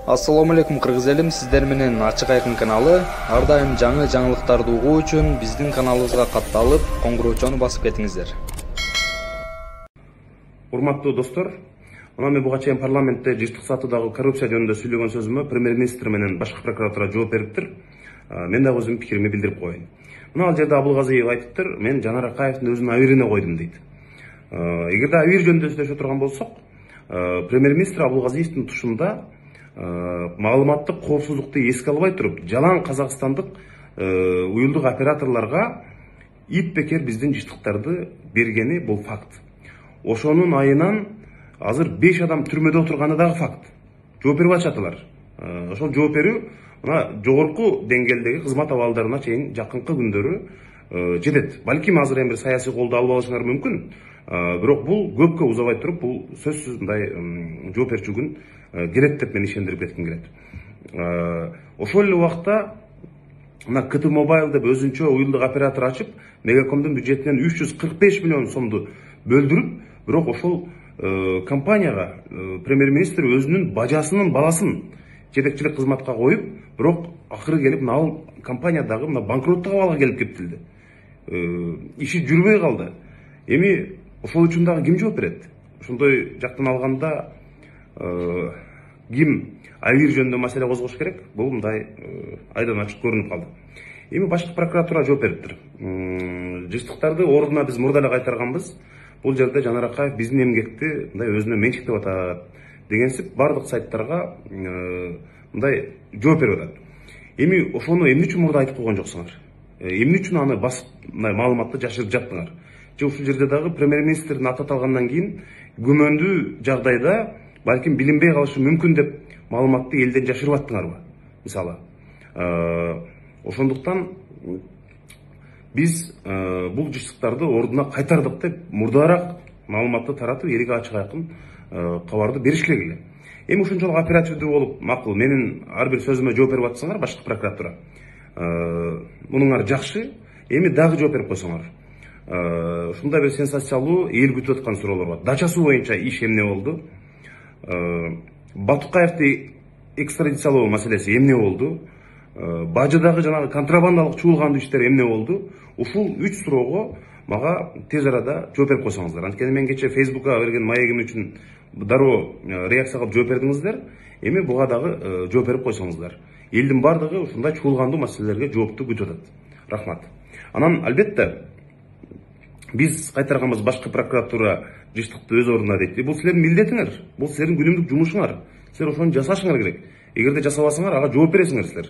Ассаламу алейкум кыргыз элим, сиздер менен Ачык Айкын каналы. Ар дайым жаңы жаңылыктарды угуу үчүн биздин каналыбызга катталып, коңгуроочону басып кетиңиздер. Урматтуу достор, мен буга чейин парламентте жыштык сатуудагы коррупция жөнүндө сүйлөгөн сөзүмө премьер-министр менен башкы прокуратура жооп бериптир. Мен дагы өзүмдүн пикиримди билдирип коеюн. Ал жерде Абылгазиев айтыптыр, мен Жанар Акаевдин өзүнүн абийирине койдум дейт. Эгерде абийир жөнүндө сүйлөшө турган болсок, премьер-министр Абылгазиевдин тушунда маалыматтык коопсуздукту эске албай туруп, жалаң казакстандык уюлдук операторлорго ип бекер биздин жыштыктарды бергени бул факт. Ошонун айынан азыр 5 адам түрмөдө отурганы дагы факт. Жооп берип атышатылар. Ошол жооп берүү жогорку деңгээлдеги кызмат абалдарына чейин жакынкы күндөрү жетет. Балким азыр эми бир саясий колду алып алышыңар мүмкүн. Бирок бул көпкө узабай туруп, бул сөзсүз мындай жооп берчү күн келет деп мен ишендирип кетким келет. Ошол эле убакта КТ Mobile деп өзүнчө уюлдук оператор ачып, Мегакомдун бюджетинен 345 миллион сомду бөлдүрүп, бирок ошол компанияга премьер-министр өзүнүн бажасынын баласын жетекчилик кызматка коюп, бирок акыры келип ал компания дагы банкроттук абалга келип кептилди. Иши жүрбөй калды. Эми ошол үчүн дагы ким жооп берет? Ошондой жактан алганда ким абийир жөнүндө маселе козгош керек? Бул мындай айдан ачык көрүнүп калды. Эми башкы прокуратура жооп бериптир. Жыштыктарды ордуна биз мурда эле кайтарганбыз. Бул жерде Жанар Акаев биздин эмгекти мындай өзүнө менчиктеп атат дегенсип бардык сайттарга мындай жооп берип атат. Эми ошону эмне үчүн мурда айтып койгон жоксуңар? Эмне үчүн аны басып мындай маалыматты жашырып жаттыңар? Же ушул жерде дагы премьер-министрдин аты аталгандан кийин күмөндүү жагдайда балким билинбей калышы мүмкүн деп маалыматты элден жашырып аттыңарбы? Мисалы, ошондуктан биз бул жыштыктарды ордуна кайтардык деп мурдараак маалыматты таратып, элге ачык айкын кабарды бериш керек эле. Эми ушунчалык оперативдүү болуп, макул, менин ар бир сөзүмө жооп берип атсаңар башкы прокуратура. Мунуңар жакшы, эми дагы жооп берип койсоңор. Ушундай бир сенсациялуу эл күтүп аткан суроолор бар. Дача суу боюнча иш эмне болду? Батукаевди экстрадициялоо маселеси эмне болду? Бажыдагы жанагы контрабандалык чуулгандуу иштер эмне болду? Ушул 3 суроого мага тез арада жооп берип койсоңуздар. Анткени мен кече Facebook'a берген маегим үчүн дароо реакция кылып жооп бердиңиздер. Эми буга дагы жооп берип койсоңуздар. Элдин бардыгы ушундай чуулгандуу маселелерге жоопту күтүп атат. Рахмат. Анан албетте биз кайтарганбыз башкы прокуратура жыштыкты өз ордуна дейт. Бул силердин милдетиңер, бул силердин күнүмдүк жумушуңар. Силер ошону жасашыңар керек. Эгерде жасабасаңар, ага жооп бересиңер силер.